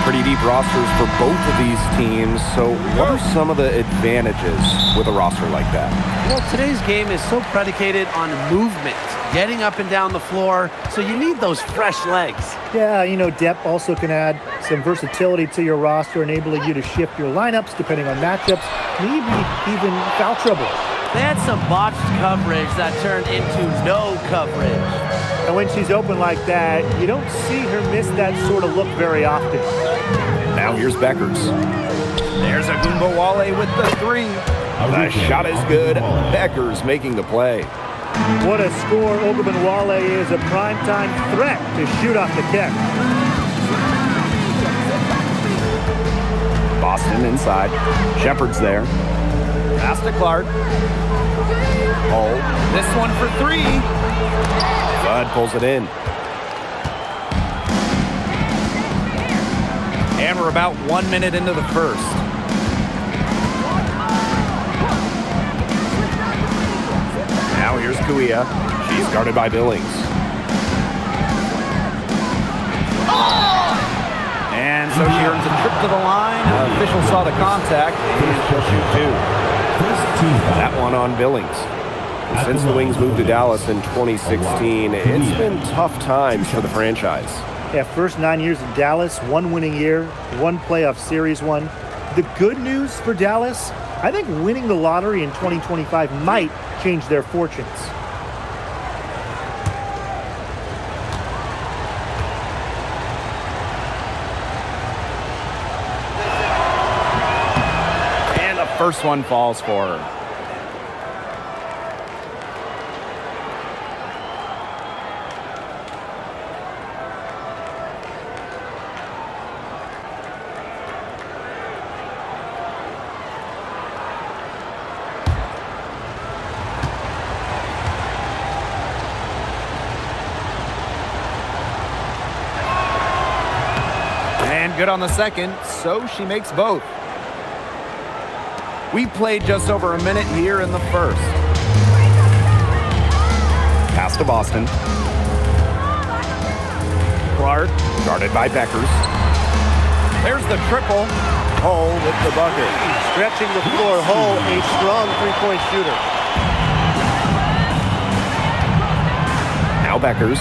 Pretty deep rosters for both of these teams. So what are some of the advantages with a roster like that? Well, today's game is so predicated on movement, getting up and down the floor, so you need those fresh legs. Yeah, depth also can add some versatility to your roster, enabling you to shift your lineups depending on matchups, maybe even foul trouble. They had some botched coverage that turned into no coverage. And when she's open like that, you don't see her miss that sort of look very often. Now here's Beckers. There's Agunbowale with the three. The shot is good. Beckers making the play. What a score. Ogunbowale is a primetime threat to shoot off the catch. Boston inside. Shepard's there. Pass to Clark. Hold. This one for three. Bud pulls it in. And we're about 1 minute into the first. Now here's Kuia. She's guarded by Billings. And so she earns a trip to the line. Official saw the contact, and she'll shoot two. That one on Billings. Since the Wings moved to Dallas in 2016, it's been tough times for the franchise. Yeah, first 9 years in Dallas, one winning year, one playoff series won. The good news for Dallas, I think winning the lottery in 2025 might change their fortunes. And the first one falls for her. Good on the second, so she makes both. We played just over a minute here in the first. Pass to Boston. Clark, guarded by Beckers. There's the triple. Hull with the bucket. Stretching the floor, Hull, a strong three-point shooter. Now Beckers.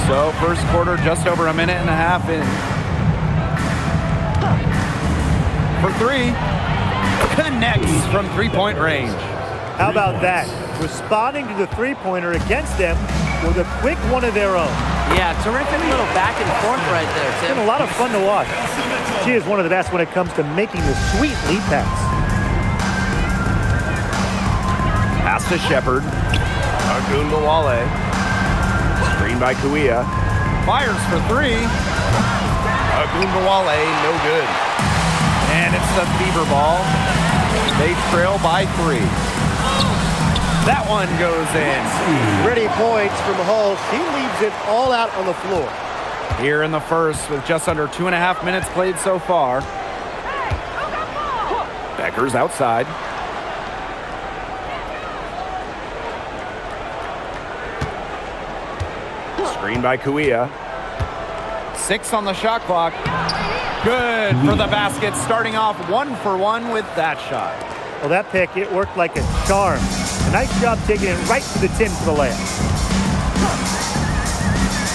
So first quarter, just over a minute and a half in. For three, connects from three-point range. How about that? Responding to the three-pointer against them with a quick one of their own. Yeah, terrific little back and forth right there, Tim. It's been a lot of fun to watch. She is one of the best when it comes to making the sweet lead pass. Pass to Shepard. Agunbowale. Screen by Kuia. Fires for three. Agunbowale, no good. And it's the fever ball. They trail by three. That one goes in. Pretty points from Hull. She leaves it all out on the floor. Here in the first with just under 2.5 minutes played so far. Beckers outside. Screen by Kuia. 6 on the shot clock. Good for the basket, starting off 1 for 1 with that shot. Well, that pick, it worked like a charm. A nice job taking it right to the tin for the layup.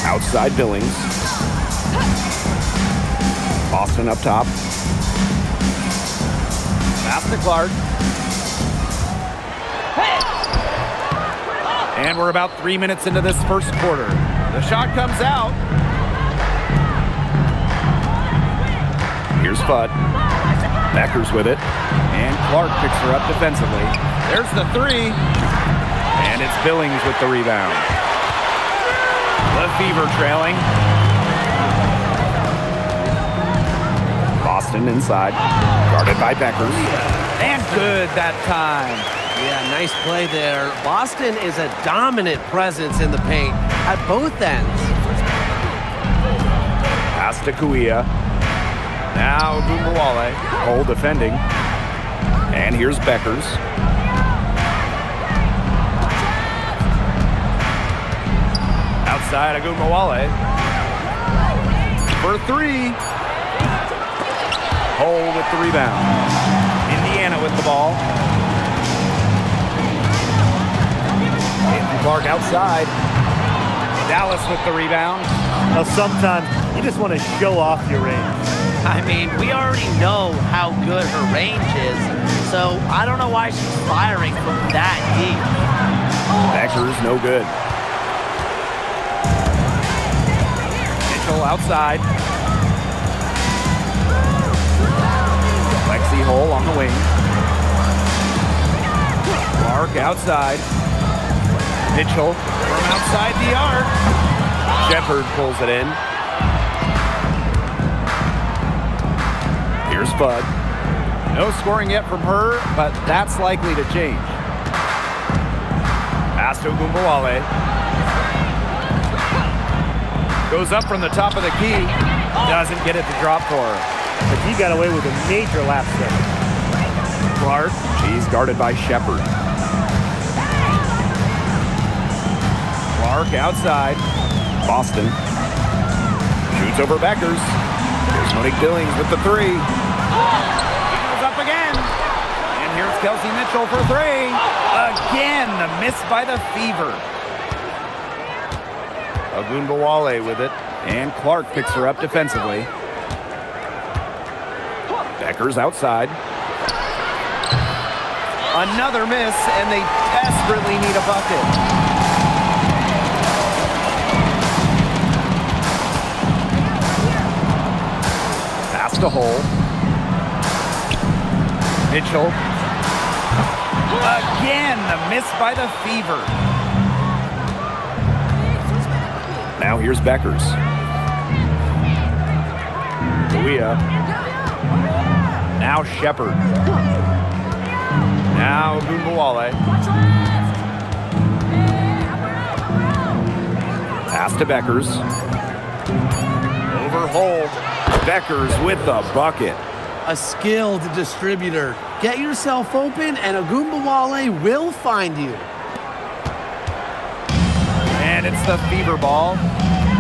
Outside Billings. Boston up top. Pass to Clark. And we're about 3 minutes into this first quarter. The shot comes out. Here's Fudd. Beckers with it. And Clark picks her up defensively. There's the three. And it's Billings with the rebound. The Fever trailing. Boston inside. Guarded by Beckers. And good that time. Yeah, nice play there. Boston is a dominant presence in the paint at both ends. Pass to Kuia. Now Agunbowale. Hole defending. And here's Beckers. Outside Agumbawale. For three. Hole with the rebound. Indiana with the ball. Clark outside. Dallas with the rebound. Now, sometimes you just want to show off your range. I mean, we already know how good her range is, so I don't know why she's firing from that deep. Becker's no good. Mitchell outside. Lexi Hull on the wing. Clark outside. Mitchell from outside the arc. Shepard pulls it in. Here's Bud. No scoring yet from her, but that's likely to change. Pass to Agumbawale. Goes up from the top of the key. Doesn't get it to drop for her. But he got away with a major lap step. Clark, she's guarded by Shepard. Clark outside. Boston. Shoots over Beckers. Here's Monique Billings with the three. Goes up again. And here's Kelsey Mitchell for three. Again, the miss by the Fever. Agumbawale with it. And Clark picks her up defensively. Beckers outside. Another miss, and they desperately need a bucket. Pass to Hull. Mitchell. Again, the miss by the Fever. Now here's Beckers. Kuia. Now Shepard. Now Agumbawale. Pass to Beckers. Over Hull. Beckers with the bucket. A skilled distributor. Get yourself open, and Agumbawale will find you. And it's the Fever ball.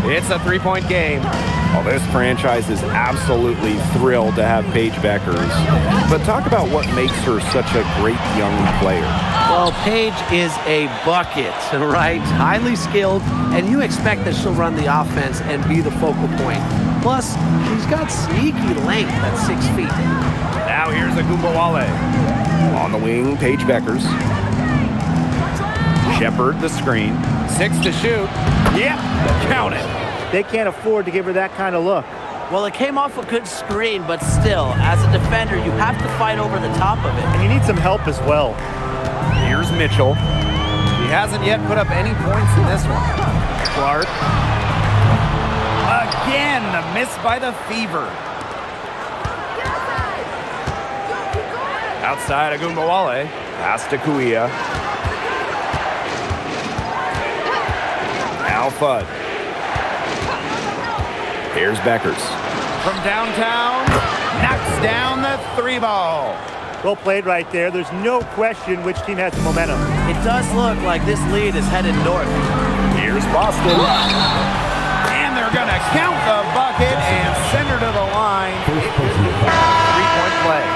It's a three-point game. Well, this franchise is absolutely thrilled to have Paige Beckers. But talk about what makes her such a great young player. Well, Paige is a bucket, right? Highly skilled, and you expect that she'll run the offense and be the focal point. Plus, she's got sneaky length at 6 feet. Now here's Agumbawale. On the wing, Paige Beckers. Shepard the screen. 6 to shoot. Yep, count it. They can't afford to give her that kind of look. Well, it came off a good screen, but still, as a defender, you have to fight over the top of it. And you need some help as well. Here's Mitchell. He hasn't yet put up any points in this one. Clark. Again, the miss by the Fever. Outside Agumbawale. Pass to Kuia. Now Fudd. Here's Beckers. From downtown, knocks down the three ball. Well played right there. There's no question which team has the momentum. It does look like this lead is headed north. Here's Boston. And they're going to count the bucket and send her to the line. Three-point play.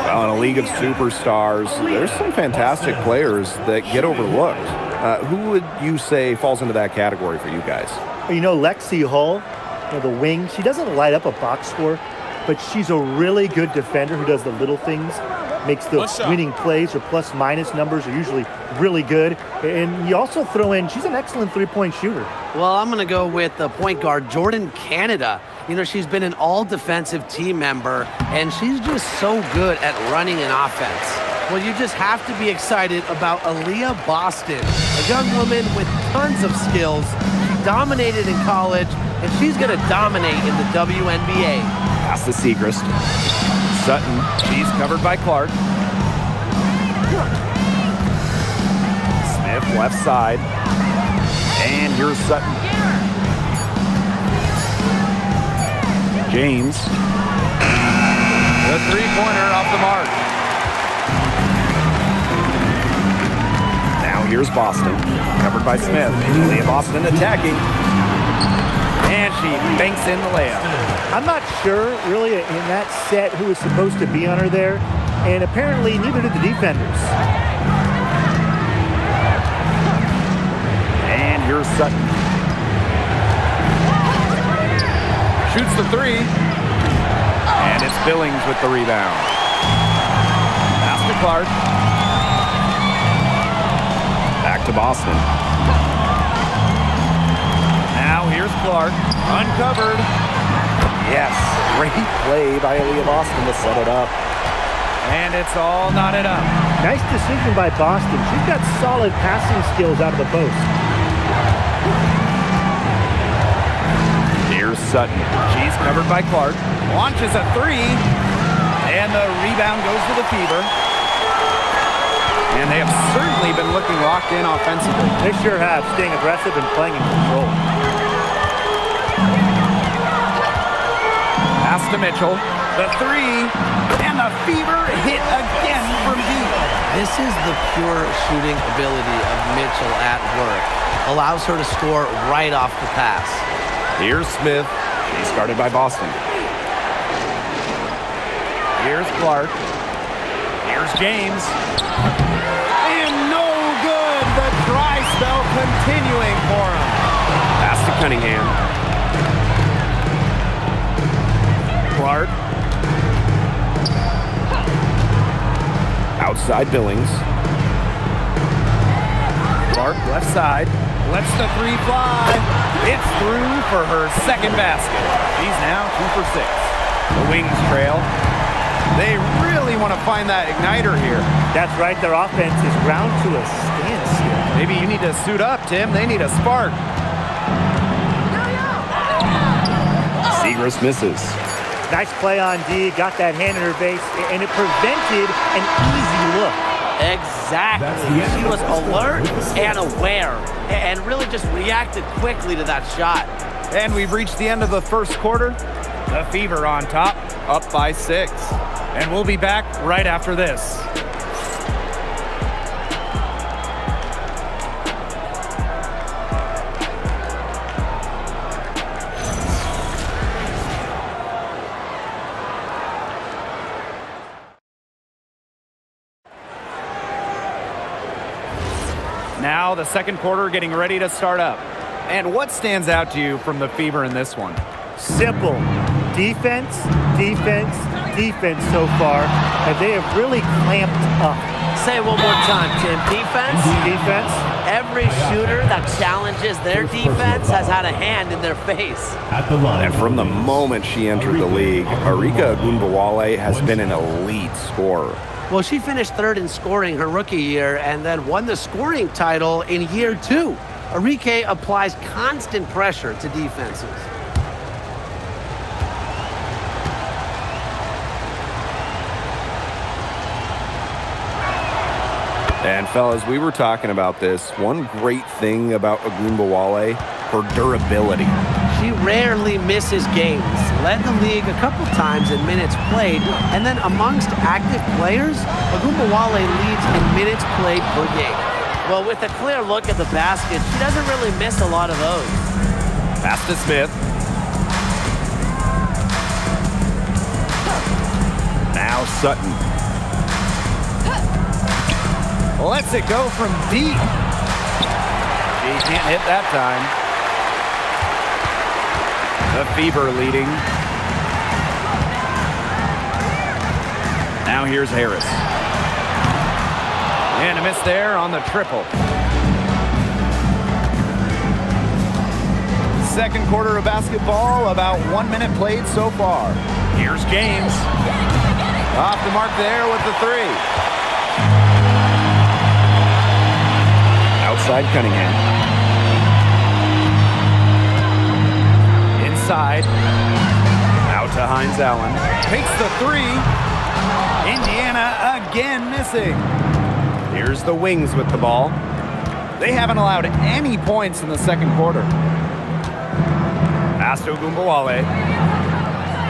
Well, in a league of superstars, there's some fantastic players that get overlooked. Who would you say falls into that category for you guys? You know, Lexi Hull, the wing, she doesn't light up a box score, but she's a really good defender who does the little things, makes the winning plays. Her plus-minus numbers are usually really good. And you also throw in, she's an excellent three-point shooter. Well, I'm going to go with the point guard, Jordan Canada. You know, she's been an all-defensive team member, and she's just so good at running an offense. Well, you just have to be excited about Aaliyah Boston, a young woman with tons of skills. She dominated in college, and she's going to dominate in the WNBA. Pass to Segrist. Sutton, she's covered by Clark. Smith left side. And here's Sutton. James. The three-pointer off the mark. Now here's Boston. Covered by Smith. Leah Boston attacking. And she banks in the layup. I'm not sure, really, in that set who was supposed to be on her there. And apparently, neither did the defenders. And here's Sutton. Shoots the three. And it's Billings with the rebound. Pass to Clark. Back to Boston. Now here's Clark. Uncovered. Yes. Great play by Leah Boston to set it up. And it's all knotted up. Nice decision by Boston. She's got solid passing skills out of the post. Here's Sutton. She's covered by Clark. Launches a three. And the rebound goes to the Fever. And they have certainly been looking locked in offensively. They sure have, staying aggressive and playing in control. Pass to Mitchell. The three. And the Fever hit again from deep. This is the pure shooting ability of Mitchell at work. Allows her to score right off the pass. Here's Smith. She's guarded by Boston. Here's Clark. Here's James. And no good. The dry spell continuing for him. Pass to Cunningham. Clark. Outside Billings. Clark left side. Lets the three fly. It's through for her second basket. She's now 2 for 6. The Wings trail. They really want to find that igniter here. That's right, their offense is ground to a standstill. Maybe you need to suit up, Tim. They need a spark. Segrist misses. Nice play on D, got that hand in her base, and it prevented an easy look. Exactly. She was alert and aware and really just reacted quickly to that shot. And we've reached the end of the first quarter. The Fever on top, up by 6. And we'll be back right after this. Now the second quarter getting ready to start up. And what stands out to you from the Fever in this one? Simple. Defense, defense, defense so far. And they have really clamped up. Say it one more time, Tim. Defense? Defense. Every shooter that challenges their defense has had a hand in their face. And from the moment she entered the league, Arika Ogunbowale has been an elite scorer. Well, she finished 3rd in scoring her rookie year and then won the scoring title in year 2. Arike applies constant pressure to defenses. And fellas, we were talking about this. One great thing about Ogunbowale, her durability. She rarely misses games. Led the league a couple times in minutes played, and then amongst active players, Ogunbowale leads in minutes played per game. Well, with a clear look at the basket, she doesn't really miss a lot of those. Pass to Smith. Now Sutton. Lets it go from deep. She can't hit that time. The Fever leading. Now here's Harris. And a miss there on the triple. Second quarter of basketball, about 1 minute played so far. Here's James. Off the mark there with the three. Outside Cunningham. Inside. Out to Hines Allen. Takes the three. Indiana again missing. Here's the Wings with the ball. They haven't allowed any points in the second quarter. Pass to Ogunbowale.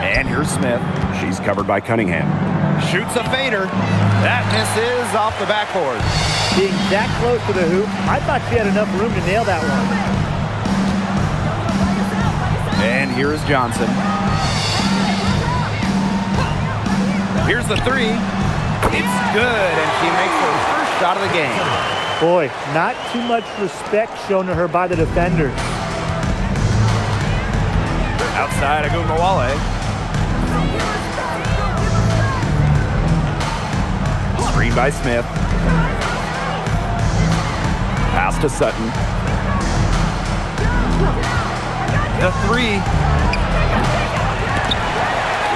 And here's Smith. She's covered by Cunningham. Shoots a fader. That misses off the backboard. Being that close to the hoop, I thought she had enough room to nail that one. And here's Johnson. Here's the three. It's good, and she makes her first shot of the game. Boy, not too much respect shown to her by the defenders. Outside Agumbawale. Screen by Smith. Pass to Sutton. The three.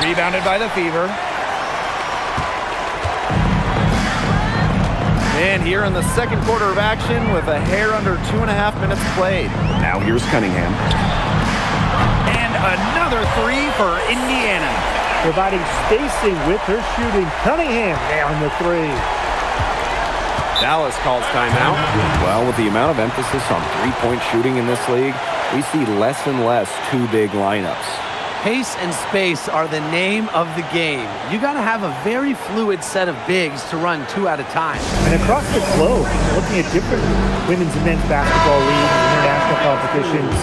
Rebounded by the Fever. And here in the second quarter of action with a hair under 2.5 minutes played. Now here's Cunningham. And another three for Indiana. Providing spacing with her shooting. Cunningham down the three. Dallas calls timeout. Well, with the amount of emphasis on three-point shooting in this league, we see less and less two big lineups. Pace and space are the name of the game. You got to have a very fluid set of bigs to run two at a time. And across the globe, looking at different women's and men's basketball leagues and international competitions,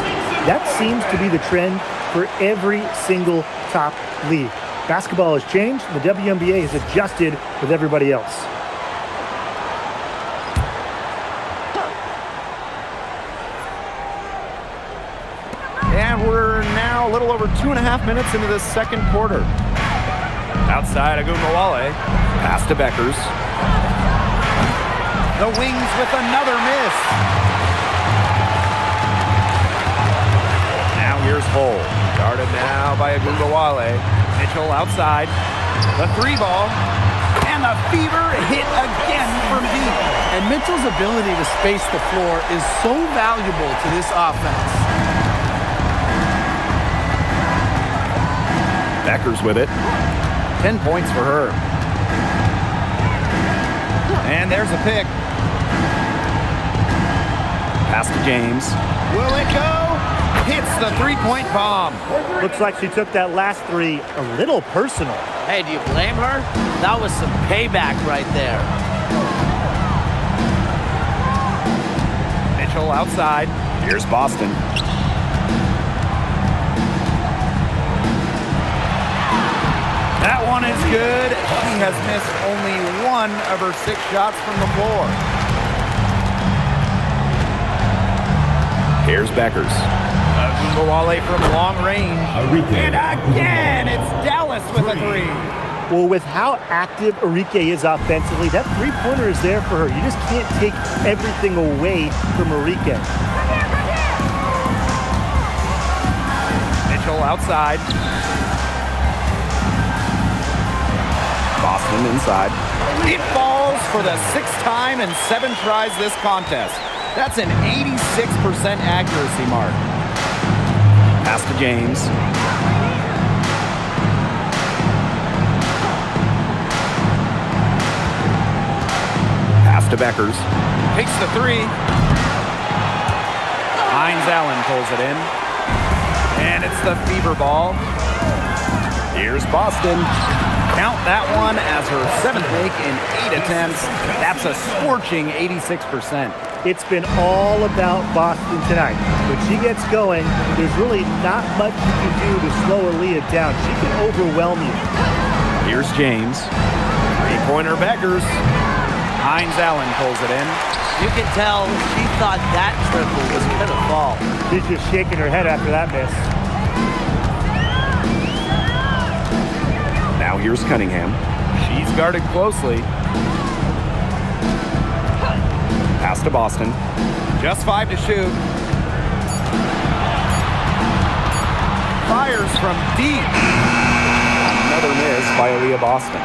that seems to be the trend for every single top league. Basketball has changed, and the WNBA has adjusted with everybody else. And we're now a little over 2.5 minutes into this second quarter. Outside Agumbawale. Pass to Beckers. The Wings with another miss. Now here's Hull. Guarded now by Agumbawale. Mitchell outside. The three ball. And the Fever hit again from deep. And Mitchell's ability to space the floor is so valuable to this offense. Beckers with it. 10 points for her. And there's a pick. Pass to James. Will it go? Hits the three-point bomb. Looks like she took that last three a little personal. Hey, do you blame her? That was some payback right there. Mitchell outside. Here's Boston. That one is good. She has missed only one of her 6 shots from the floor. Here's Beckers. Agumbawale from long range. And again, it's Dallas with a three. Well, with how active Enrique is offensively, that three-pointer is there for her. You just can't take everything away from Enrique. Mitchell outside. Boston inside. It falls for the 6th time in 7 tries this contest. That's an 86% accuracy mark. Pass to James. Pass to Beckers. Takes the three. Hines Allen pulls it in. And it's the Fever ball. Here's Boston. Count that one as her 7th make in 8 attempts. That's a scorching 86%. It's been all about Boston tonight. When she gets going, there's really not much you can do to slow Aaliyah down. She can overwhelm you. Here's James. Three-pointer Beckers. Hines Allen pulls it in. You can tell she thought that triple was going to fall. She's just shaking her head after that miss. Now here's Cunningham. She's guarded closely. Pass to Boston. Just 5 to shoot. Fires from deep. Another miss by Aaliyah Boston.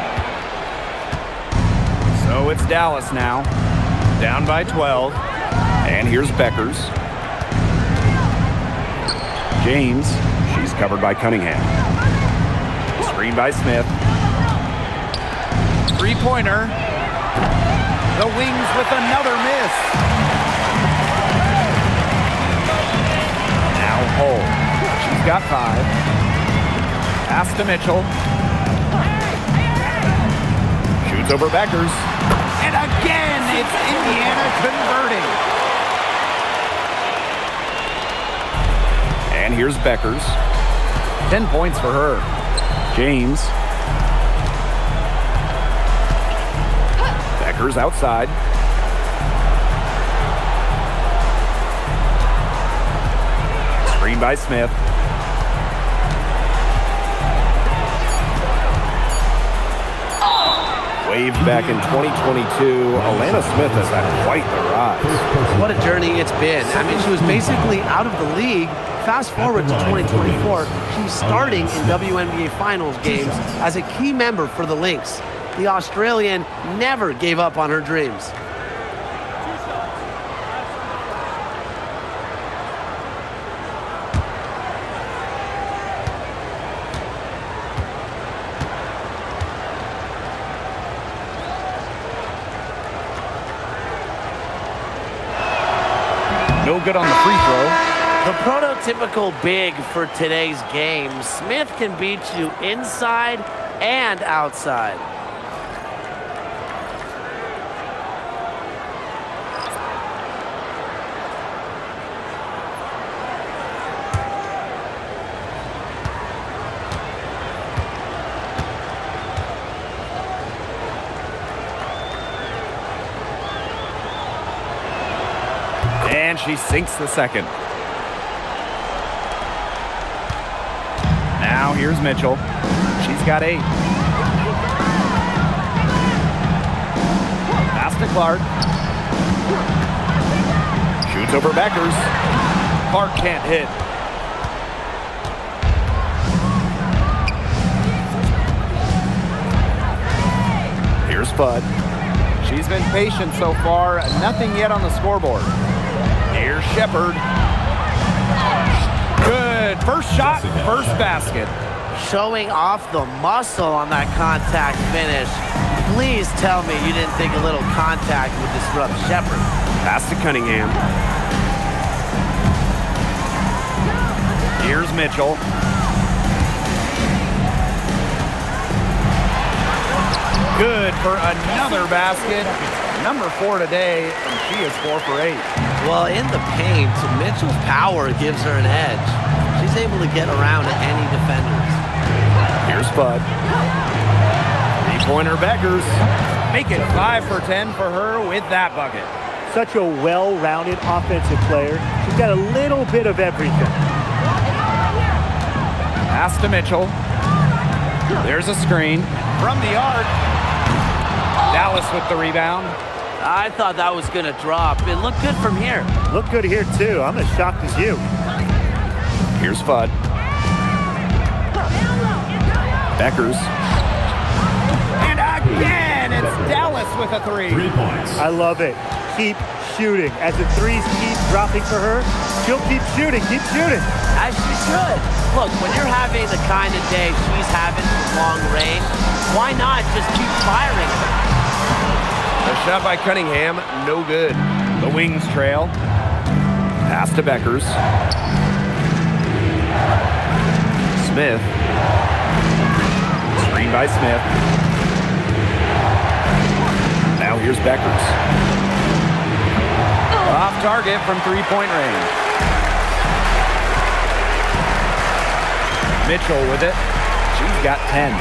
So it's Dallas now. Down by 12. And here's Beckers. James. She's covered by Cunningham. Screen by Smith. Three-pointer. The Wings with another miss. Now Hull. She's got 5. Pass to Mitchell. Shoots over Beckers. And again, it's Indiana converting. And here's Beckers. 10 points for her. James. Beckers outside. Screen by Smith. Waved back in 2022. Alana Smith has had quite the rise. What a journey it's been. I mean, she was basically out of the league. Fast forward to 2024, she's starting in WNBA Finals games as a key member for the Lynx. The Australian never gave up on her dreams. No good on the free throw. The prototypical big for today's game. Smith can beat you inside and outside. And she sinks the second. Now here's Mitchell. She's got 8. Pass to Clark. Shoots over Beckers. Clark can't hit. Here's Fudd. She's been patient so far. Nothing yet on the scoreboard. Here's Shepard. Good. First shot, first basket. Showing off the muscle on that contact finish. Please tell me you didn't think a little contact would disrupt Shepard. Pass to Cunningham. Here's Mitchell. Good for another basket. Number 4 today, and she is 4 for 8. Well, in the paint, Mitchell's power gives her an edge. She's able to get around any defenders. Here's Fudd. 3-pointer Beckers. Make it 5 for 10 for her with that bucket. Such a well-rounded offensive player. She's got a little bit of everything. Pass to Mitchell. There's a screen from the arc. Dallas with the rebound. I thought that was going to drop. It looked good from here. Look good here, too. I'm as shocked as you. Here's Fudd. Beckers. And again, it's Dallas with a 3. 3 points. I love it. Keep shooting. As the threes keep dropping for her, she'll keep shooting. Keep shooting. As she should. Look, when you're having the kind of day she's having from long range, why not just keep firing? The shot by Cunningham, no good. The Wings trail. Pass to Beckers. Smith. Screen by Smith. Now here's Beckers. Off target from 3-point range. Mitchell with it. She's got 10.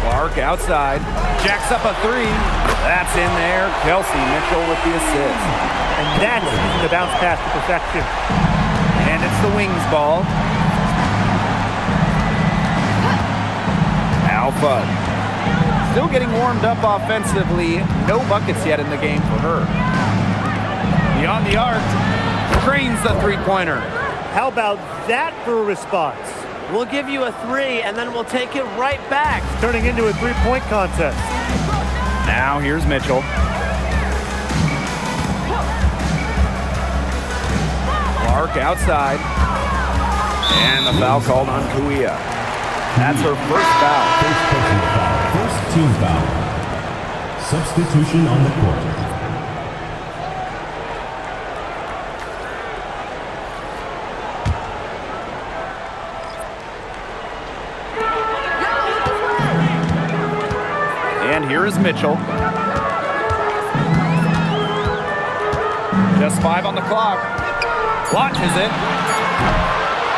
Clark outside. Jacks up a 3. That's in there. Kelsey Mitchell with the assist. And that's the bounce pass to perfection. And it's the Wings ball. Now Fudd. Still getting warmed up offensively. No buckets yet in the game for her. Beyond the arc. Drains the 3-pointer. How about that for a response? We'll give you a 3, and then we'll take it right back. Turning into a 3-point contest. Now here's Mitchell. Clark outside. And the foul called on Kuia. That's her first foul. First personal foul. First team foul. Substitution on the court. And here Here is Mitchell. Just 5 on the clock. Launches it.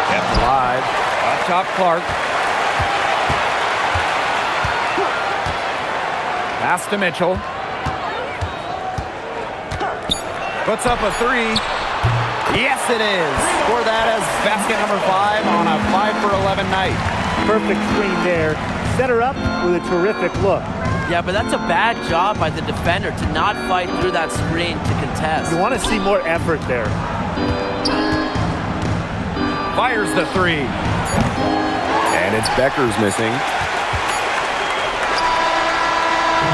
Kept alive. Up top, Clark. Pass to Mitchell. Puts up a 3. Yes, it is. Score that as basket number 5 on a 5 for 11 night. Perfect screen there. Set her up with a terrific look. Yeah, but that's a bad job by the defender to not fight through that screen to contest. You want to see more effort there. Fires the 3. And it's Becker's missing.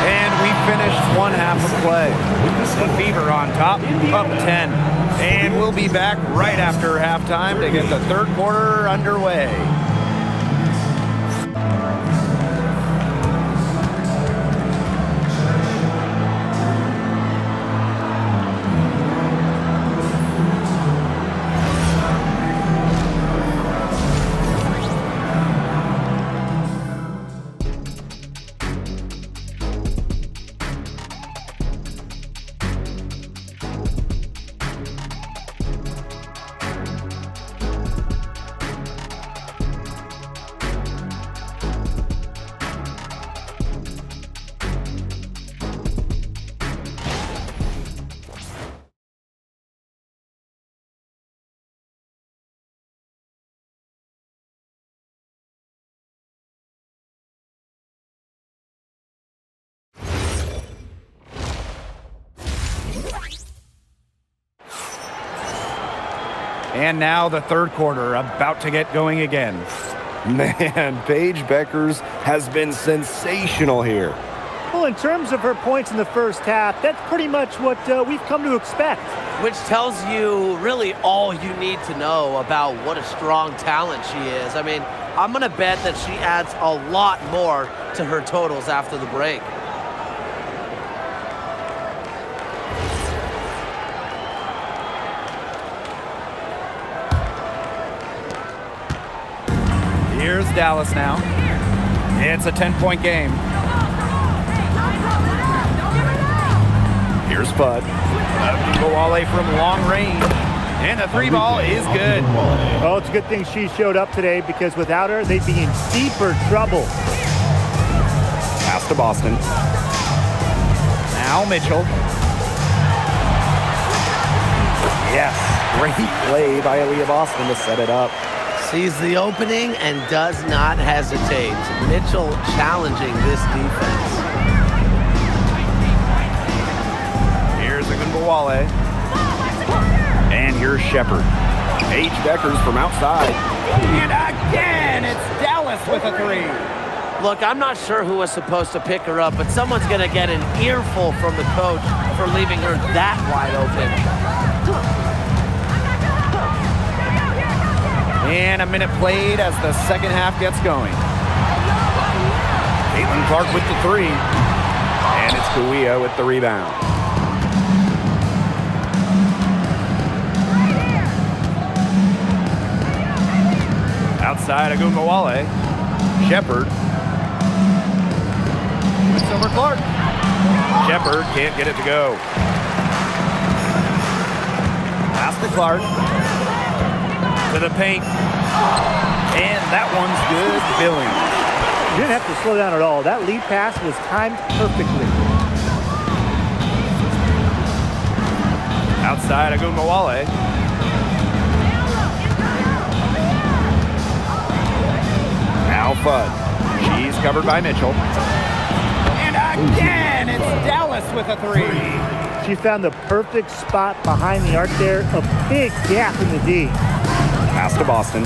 And we finished one half of play. The Fever on top, up 10. And we'll be back right after halftime to get the third quarter underway. And now the third quarter, about to get going again. Man, Paige Beckers has been sensational here. Well, in terms of her points in the first half, that's pretty much what we've come to expect. Which tells you really all you need to know about what a strong talent she is. I mean, I'm going to bet that she adds a lot more to her totals after the break. Here's Dallas now. It's a 10-point game. Here's Bud. Wale from long range. And the 3 ball is good. Oh, it's a good thing she showed up today because without her, they'd be in deeper trouble. Pass to Boston. Now Mitchell. Yes, great play by Aaliyah Boston to set it up. Sees the opening and does not hesitate. Mitchell challenging this defense. Here's Agunbowale. And here's Shepard. Paige Beckers from outside. And again, it's Dallas with a 3. Look, I'm not sure who was supposed to pick her up, but someone's going to get an earful from the coach for leaving her that wide open. And a minute played as the second half gets going. Caitlin Clark with the 3. And it's Kawia with the rebound. Outside Agunbowale. Shepard. It's over Clark. Shepard can't get it to go. Pass to Clark. To the paint. And that one's good. Billing. You didn't have to slow down at all. That lead pass was timed perfectly. Outside Agunbowale. Now Fudd. She's covered by Mitchell. And again, it's Dallas with a 3. She found the perfect spot behind the arc there. A big gap in the D. Pass to Boston.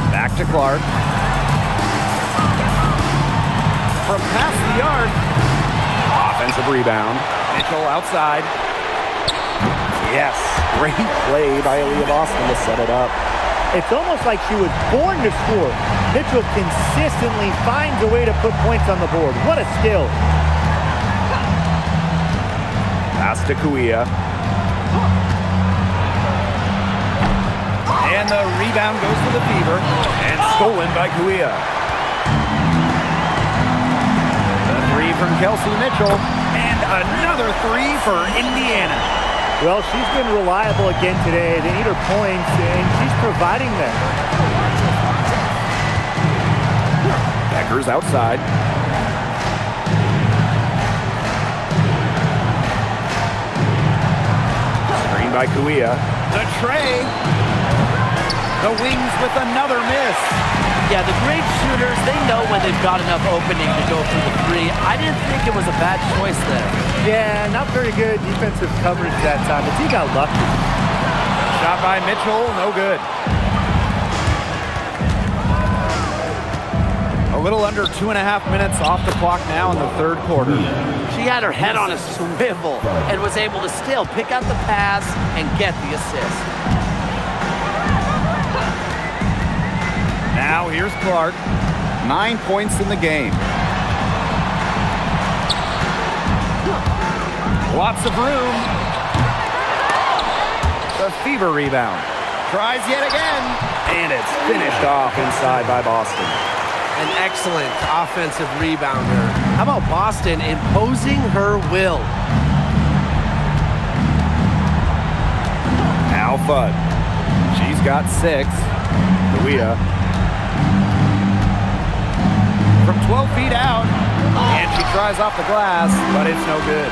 Back to Clark. From past the arc. Offensive rebound. Mitchell outside. Yes, great play by Aaliyah Boston to set it up. It's almost like she was born to score. Mitchell consistently finds a way to put points on the board. What a skill. Pass to Kawia. And the rebound goes to the Fever. And stolen by Kawia. from Kelsey Mitchell. And another three for Indiana. Well, she's been reliable again today. They need her points, and she's providing them. Beckers outside. Screen by Kuia. The tray. The Wings with another miss. Yeah, the great shooters, they know when they've got enough opening to go for the three. I didn't think it was a bad choice there. Yeah, not very good defensive coverage that time. The team got lucky. Shot by Mitchell, no good. A little under 2.5 minutes off the clock now in the third quarter. She had her head on a swivel and was able to still pick out the pass and get the assist. Now here's Clark. 9 points in the game. Lots of room. The Fever rebound. Tries yet again. And it's finished off inside by Boston. An excellent offensive rebounder. How about Boston imposing her will? Now Fudd. She's got 6. Kuia. From 12 feet out. And she tries off the glass, but it's no good.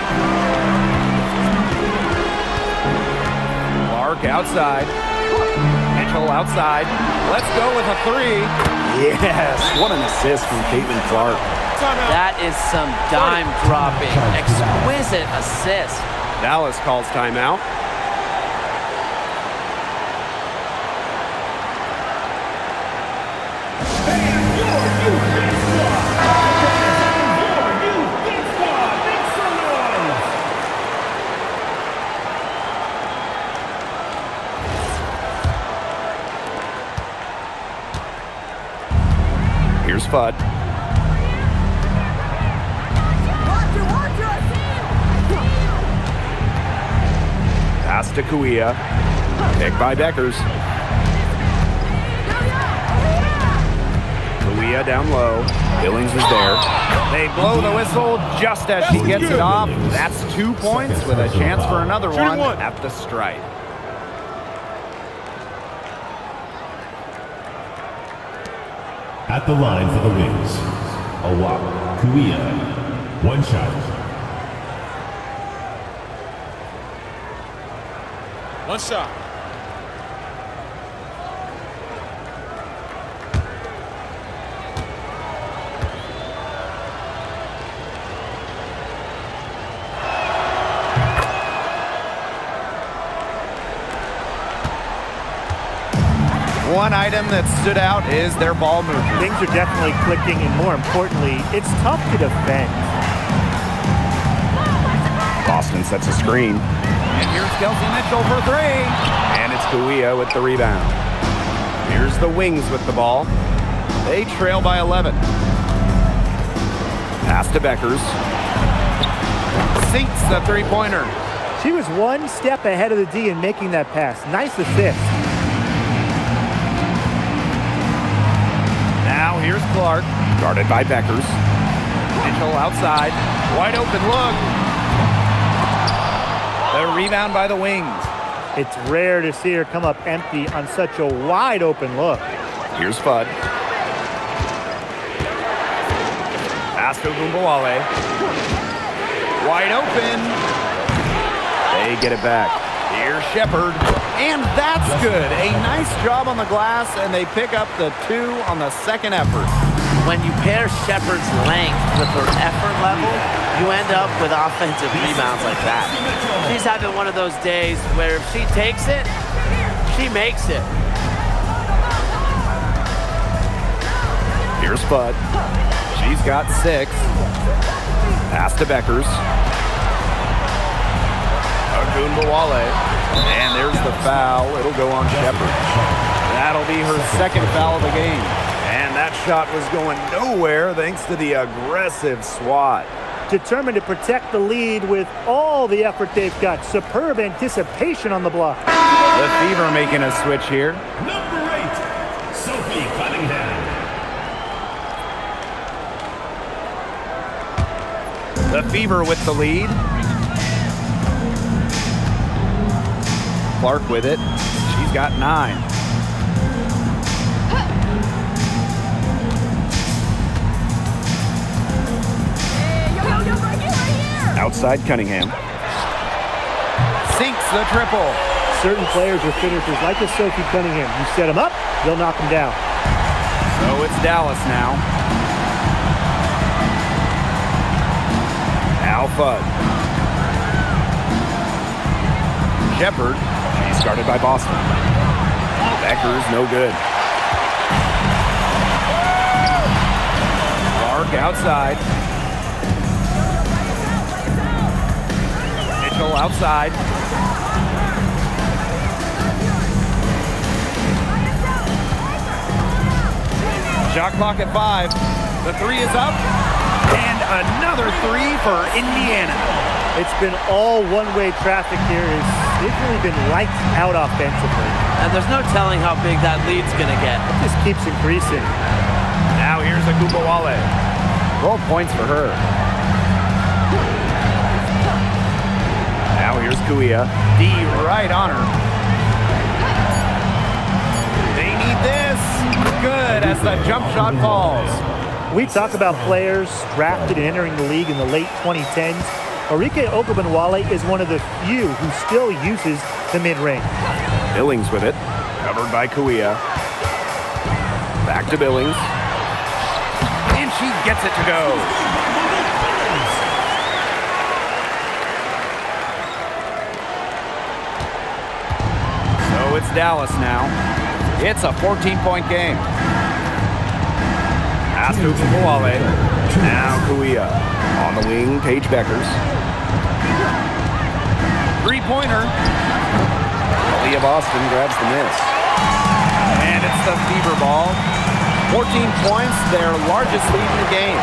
Clark outside. Mitchell outside. Let's go with a 3. Yes, what an assist from Caitlin Clark. That is some dime dropping, exquisite assist. Dallas calls timeout. Here's Fudd. Pass to Kuia. Picked by Beckers. Kuia down low. Billings is there. They blow the whistle just as she gets it off. That's 2 points with a chance for another one at the stripe. At the line for the Wings, Awak Kuia. 1 shot. 1 shot. One item that stood out is their ball movement. Things are definitely clicking, and more importantly, it's tough to defend. Boston sets a screen. And here's Kelsey Mitchell for 3. And it's Kuia with the rebound. Here's the Wings with the ball. They trail by 11. Pass to Beckers. Sinks the three-pointer. She was one step ahead of the D in making that pass. Nice assist. Now here's Clark, guarded by Beckers. Mitchell outside, wide open look. The rebound by the Wings. It's rare to see her come up empty on such a wide open look. Here's Fudd. Pass to Gumbawale. Wide open. They get it back. Here's Shepard. And that's good. A nice job on the glass, and they pick up the 2 on the second effort. When you pair Shepard's length with her effort level, you end up with offensive rebounds like that. She's having one of those days where if she takes it, she makes it. Here's Fudd. She's got 6. Pass to Beckers. Agunbawale. And there's the foul. It'll go on Shepard. That'll be her second foul of the game. And that shot was going nowhere thanks to the aggressive swat. Determined to protect the lead with all the effort they've got. Superb anticipation on the block. The Fever making a switch here. Number 8, Sophie Cunningham. The Fever with the lead. Clark with it. She's got 9. Outside Cunningham. Sinks the triple. Certain players are finishers like a Sophie Cunningham. You set them up, they'll knock them down. So it's Dallas now. Al Fudd. Shepard. She's started by Boston. Becker's no good. Clark outside. Mitchell outside. Shot clock at 5. The 3 is up. And another 3 for Indiana. It's been all one-way traffic here. They've really been lights out offensively. And there's no telling how big that lead's going to get. It just keeps increasing. Now here's Agumbawale. 12 points for her. Now here's Kuia. D right on her. They need this. Good as the jump shot falls. We talk about players drafted and entering the league in the late 2010s. Arike Ogunbowale is one of the few who still uses the mid-range. Billings with it. Covered by Kuia. Back to Billings. And she gets it to go. So it's Dallas now. It's a 14-point game. Pass to Ogunbowale. Now Kuia. On the wing, Paige Beckers. Three-pointer. Leah Boston grabs the miss. And it's the Fever ball. 14 points, their largest lead in the game.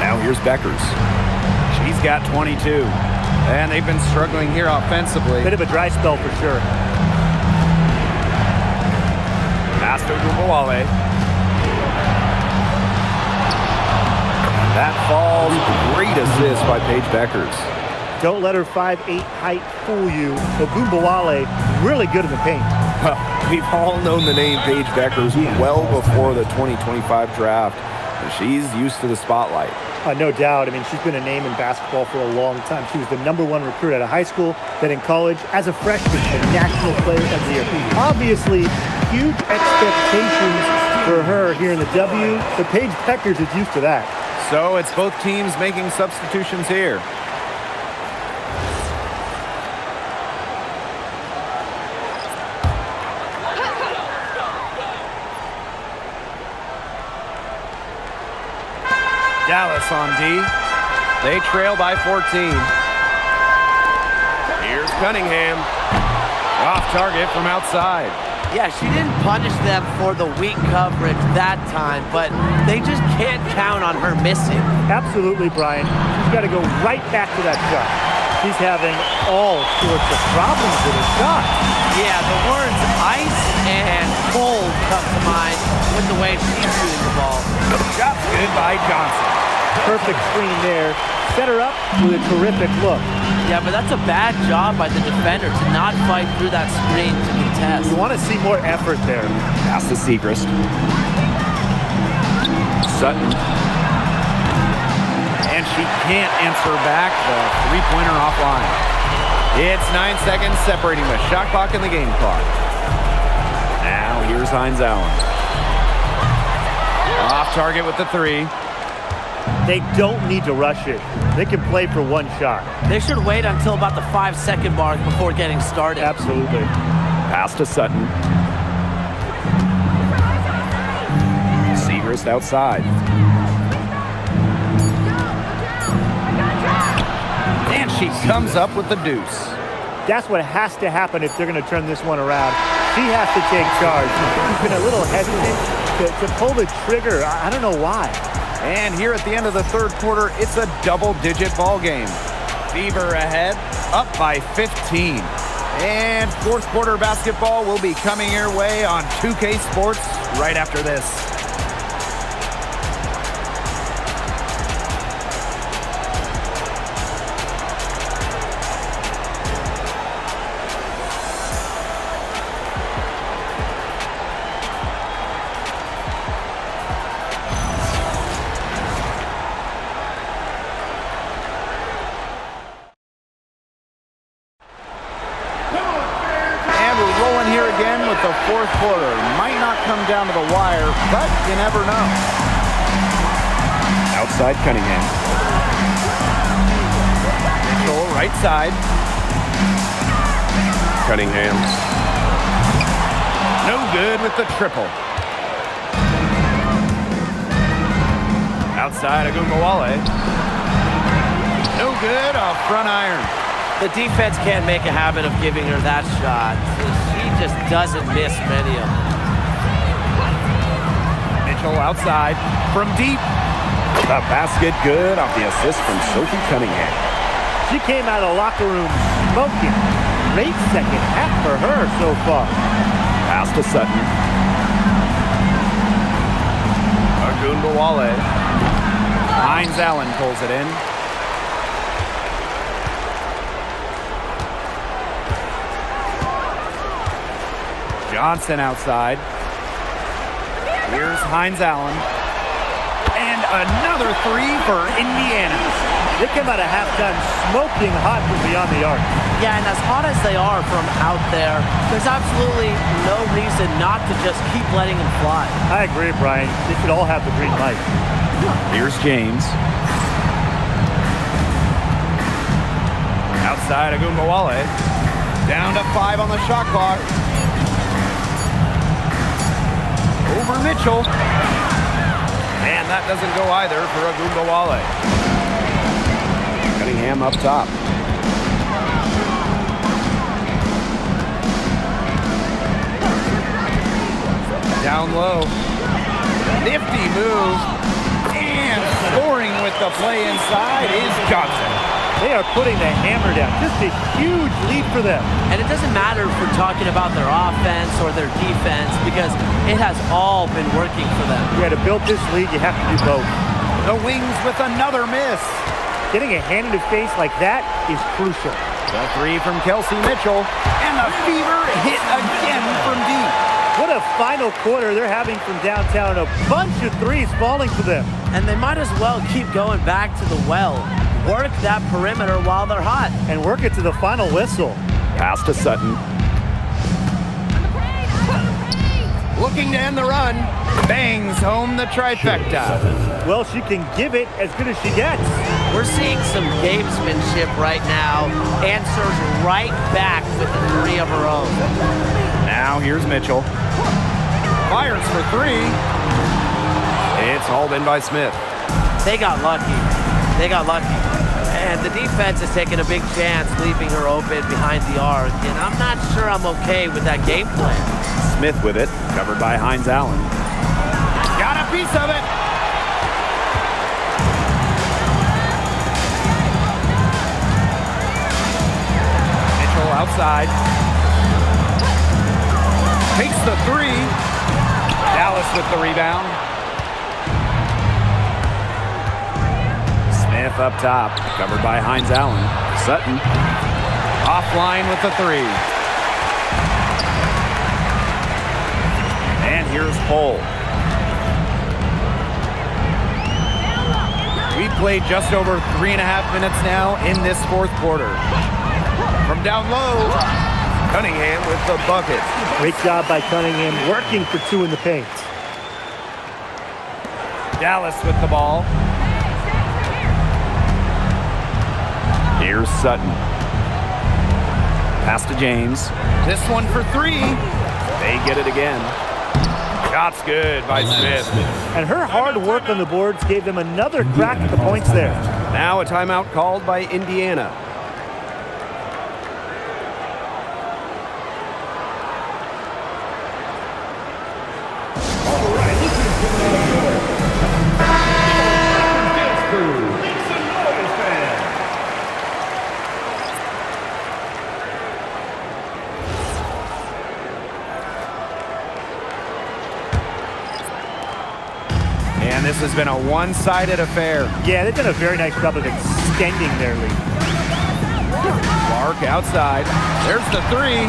Now here's Beckers. She's got 22. And they've been struggling here offensively. Bit of a dry spell for sure. Pass to Ogunbowale. That falls. Great assist by Paige Beckers. Don't let her 5'8" height fool you. Ogunbowale, really good in the paint. Well, we've all known the name Paige Beckers well before the 2025 draft. And she's used to the spotlight. No doubt. I mean, she's been a name in basketball for a long time. She was the #1 recruit out of high school, then in college, as a freshman, the National Player of the Year. Obviously, huge expectations for her here in the W, but Paige Beckers is used to that. So it's both teams making substitutions here. Dallas on D. They trail by 14. Here's Cunningham. Off target from outside. Yeah, she didn't punish them for the weak coverage that time, but they just can't count on her missing. Absolutely, Brian. She's got to go right back to that shot. She's having all sorts of problems with her shot. Yeah, the words ice and cold come to mind with the way she's shooting the ball. Shot's good by Johnson. Perfect screen there. Set her up with a terrific look. Yeah, but that's a bad job by the defender to not fight through that screen to contest. You want to see more effort there. Pass to Segrist. Sutton. And she can't answer back the three-pointer offline. It's 9 seconds separating the shot clock and the game clock. Now here's Hines Allen. Off target with the 3. They don't need to rush it. They can play for one shot. They should wait until about the 5-second mark before getting started. Absolutely. Pass to Sutton. Segrist outside. And she comes up with the deuce. That's what has to happen if they're going to turn this one around. She has to take charge. She's been a little hesitant to pull the trigger. I don't know why. And here at the end of the third quarter, it's a double-digit ball game. Fever ahead, up by 15. And fourth quarter basketball will be coming your way on 2K Sports right after this. with the fourth quarter. Might not come down to the wire, but you never know. Outside Cunningham. Mitchell, right side. Cunningham. No good with the triple. Outside Agumbawale. No good, a front iron. The defense can't make a habit of giving her that shot. She just doesn't miss many of them. Mitchell outside from deep. The basket good off the assist from Sophie Cunningham. She came out of the locker room smoking. Great second half for her so far. Pass to Sutton. Agumbawale. Hines Allen pulls it in. Johnson outside. Here's Hines Allen. And another three for Indiana. They came out of halftime smoking hot from beyond the arc. Yeah, and as hot as they are from out there, there's absolutely no reason not to just keep letting them fly. I agree, Brian. They should all have the green light. Here's James. Outside Agumbawale. Down to 5 on the shot clock. Over Mitchell. And that doesn't go either for Agumbawale. Cunningham up top. Down low. Nifty move. And scoring with the play inside is Johnson. They are putting the hammer down. Just a huge lead for them. And it doesn't matter if we're talking about their offense or their defense because it has all been working for them. Yeah, to build this lead, you have to do both. The Wings with another miss. Getting a hand in the face like that is crucial. The three from Kelsey Mitchell. And the fever hit again from deep. What a final quarter they're having from downtown. A bunch of threes falling for them. And they might as well keep going back to the well. Work that perimeter while they're hot. And work it to the final whistle. Pass to Sutton. Looking to end the run. Bangs home the trifecta. Well, she can give it as good as she gets. We're seeing some gamesmanship right now. Answers right back with the three of her own. Now here's Mitchell. Fires for three. It's hauled in by Smith. They got lucky. They got lucky. And the defense is taking a big chance, leaving her open behind the arc. And I'm not sure I'm okay with that game plan. Smith with it, covered by Hines Allen. Got a piece of it. Mitchell outside. Takes the three. Dallas with the rebound. Smith up top, covered by Hines Allen. Sutton offline with the three. And here's Cole. We played just over 3.5 minutes now in this fourth quarter. From down low, Cunningham with the bucket. Great job by Cunningham, working for two in the paint. Dallas with the ball. Here's Sutton. Pass to James. This one for three. They get it again. Shot's good by Smith. And her hard work on the boards gave them another crack at the points there. Now a timeout called by Indiana. And this has been a one-sided affair. Yeah, they've done a very nice job of extending their lead. Clark outside. There's the three.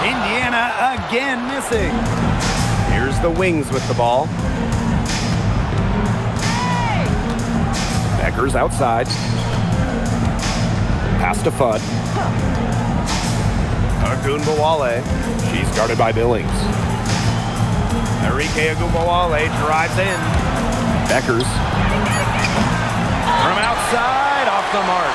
Indiana again missing. Here's the Wings with the ball. Becker's outside. Pass to Fudd. Agunbowale. She's guarded by Billings. Enrique Agunbowale drives in. Beckers. From outside, off the mark.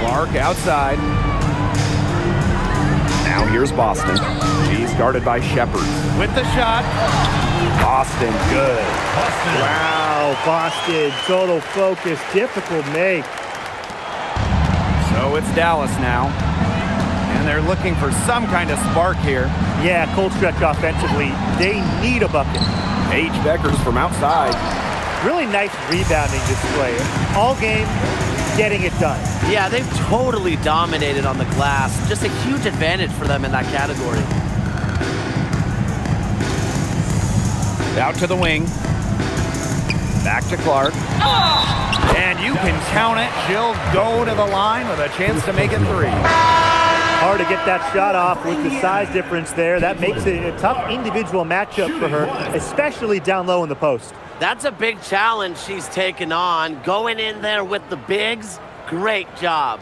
Clark outside. Now here's Boston. She's guarded by Shepard. With the shot. Boston, good. Wow, Boston, total focus, difficult make. So it's Dallas now. And they're looking for some kind of spark here. Yeah, cold stretch offensively. They need a bucket. Paige Beckers from outside. Really nice rebounding display. All game, getting it done. Yeah, they've totally dominated on the glass. Just a huge advantage for them in that category. Out to the wing. Back to Clark. And you can count it. She'll go to the line with a chance to make it 3. Hard to get that shot off with the size difference there. That makes it a tough individual matchup for her, especially down low in the post. That's a big challenge she's taken on. Going in there with the bigs, great job.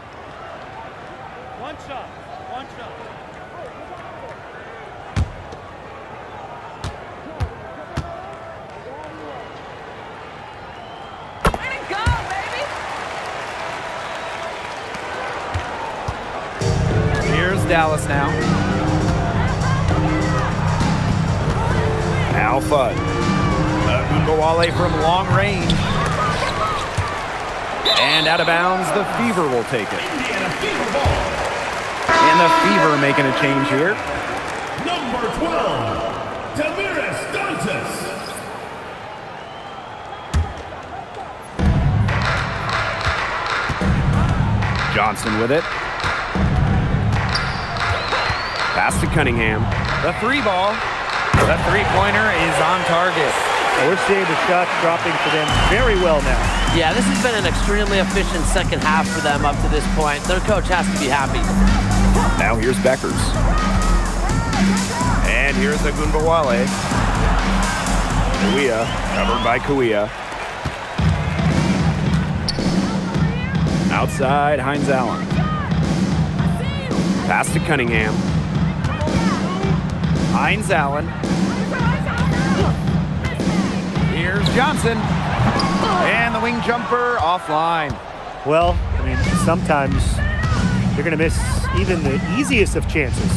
One shot. Here's Dallas now. Al Fudd. Agunbowale from long range. And out of bounds, the Fever will take it. And the Fever making a change here. Number 12, Damiris Dantas. Johnson with it. Pass to Cunningham. The 3 ball. The 3-pointer is on target. We're seeing the shots dropping for them very well now. Yeah, this has been an extremely efficient second half for them up to this point. Their coach has to be happy. Now here's Beckers. And here's Agunbowale. Kuia, covered by Kuia. Outside, Hines Allen. Pass to Cunningham. Hines Allen. Here's Johnson. And the wing jumper offline. Well, I mean, sometimes you're going to miss even the easiest of chances.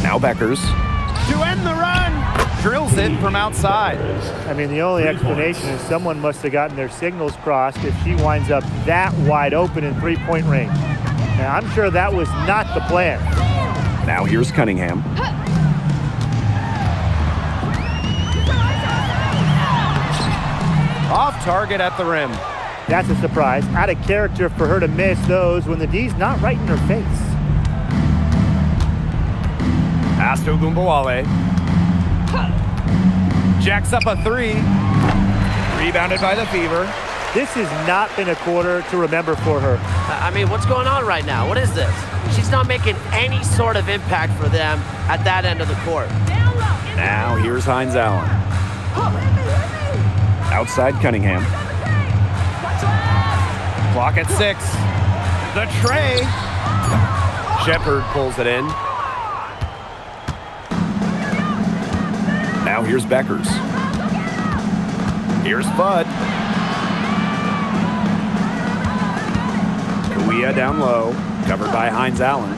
Now Beckers. To end the run. Drills it from outside. I mean, the only explanation is someone must have gotten their signals crossed if she winds up that wide open in 3-point range. Now, I'm sure that was not the plan. Now here's Cunningham. Off target at the rim. That's a surprise. Out of character for her to miss those when the D's not right in her face. Pass to Agunbowale. Jacks up a 3. Rebounded by the Fever. This has not been a quarter to remember for her. I mean, what's going on right now? What is this? She's not making any sort of impact for them at that end of the court. Now here's Hines Allen. Outside Cunningham. Clock at 6. The tray. Shepard pulls it in. Now here's Beckers. Here's Fudd. Kuia down low, covered by Hines Allen.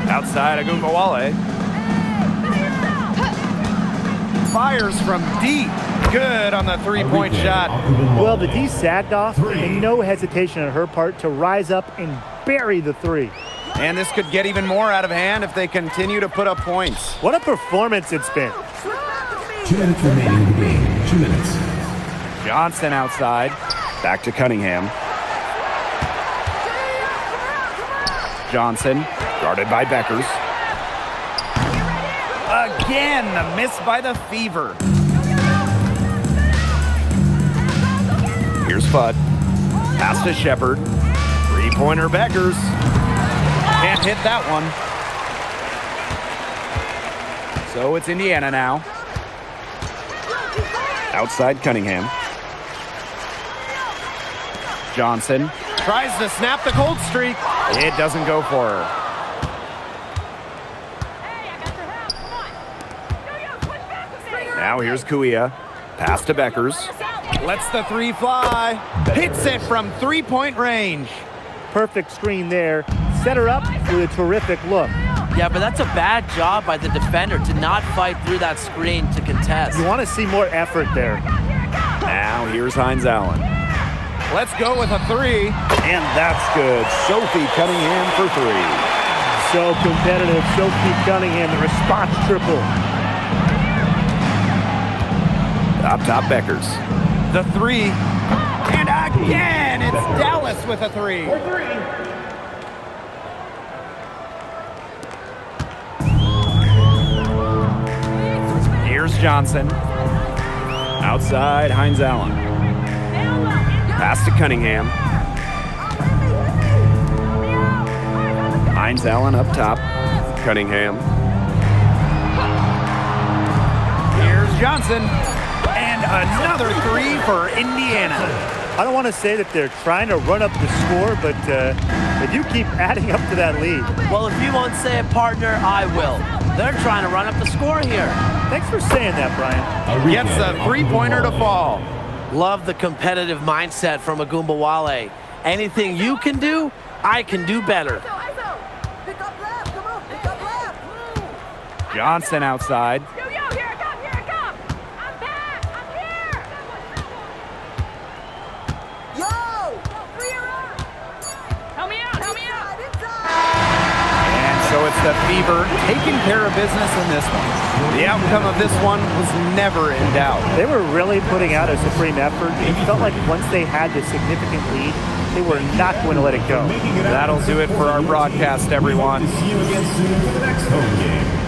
Outside Agunbowale. Fires from deep. Good on the 3-point shot. Well, the D sagged off, and no hesitation on her part to rise up and bury the 3. And this could get even more out of hand if they continue to put up points. What a performance it's been. 2 minutes remaining in the game. 2 minutes. Johnson outside. Back to Cunningham. Johnson, guarded by Beckers. Again, the miss by the Fever. Here's Fudd. Pass to Shepard. 3-pointer Beckers. Can't hit that one. So it's Indiana now. Outside Cunningham. Johnson tries to snap the cold streak. It doesn't go for her. Now here's Kuia. Pass to Beckers. Lets the three fly. Hits it from three-point range. Perfect screen there. Set her up with a terrific look. Yeah, but that's a bad job by the defender to not fight through that screen to contest. You want to see more effort there. Now here's Hines Allen. Let's go with a three. And that's good. Sophie Cunningham for three. So competitive. Sophie Cunningham, the response triple. Up top Beckers. The three. And again, it's Dallas with a three. Here's Johnson. Outside, Hines Allen. Pass to Cunningham. Hines Allen up top. Cunningham. Here's Johnson. And another three for Indiana. I don't want to say that they're trying to run up the score, but they do keep adding up to that lead. Well, if you won't say it, partner, I will. They're trying to run up the score here. Thanks for saying that, Brian. Gets a three-pointer to fall. Love the competitive mindset from Agumbawale. Anything you can do, I can do better. Johnson outside. So it's the Fever taking care of business in this one. The outcome of this one was never in doubt. They were really putting out a supreme effort. It felt like once they had the significant lead, they were not going to let it go. That'll do it for our broadcast, everyone. See you again soon for the next home game.